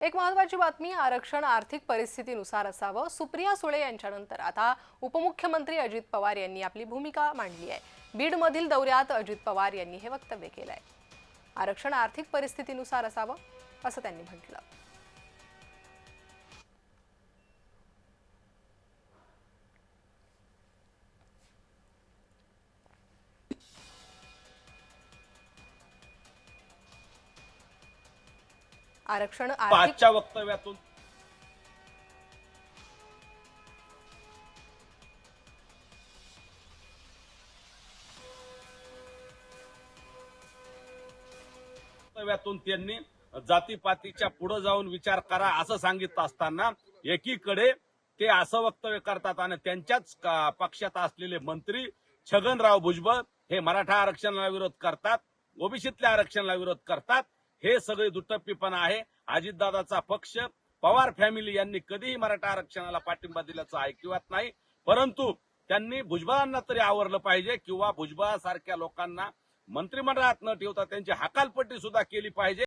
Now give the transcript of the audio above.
एक महत्त्वाची बातमी, आरक्षण आर्थिक परिस्थितीनुसार असावं। सुप्रिया सुळे यांच्यानंतर आता उपमुख्यमंत्री अजित पवार यांनी आपली भूमिका मांडली आहे। बीडमधील दौऱ्यात अजित पवार यांनी हे वक्तव्य केलंय। आरक्षण आर्थिक परिस्थितीनुसार असावं असं त्यांनी म्हटलं। आरक्षण आर्थिक आजच्या वक्तव्यातून त्यांनी जातीपातीच्या पुढे जाऊन विचार करा असं सांगितलं असताना एकीकडे ते असं वक्तव्य करतात आणि त्यांच्याच पक्षात असलेले मंत्री छगनराव भुजबळ हे मराठा आरक्षणाला विरोध करतात, ओबीसीतल्या आरक्षणाला विरोध करतात। हे सगळे दुटप्पीपणा आहे। अजितदादाचा पक्ष पवार फॅमिली यांनी कधीही मराठा आरक्षणाला पाठिंबा दिल्याचं ऐकिवात नाही, परंतु त्यांनी भुजबळांना तरी आवरलं पाहिजे किंवा भुजबळासारख्या लोकांना मंत्रिमंडळात न ठेवता त्यांची हकालपट्टी सुद्धा केली पाहिजे।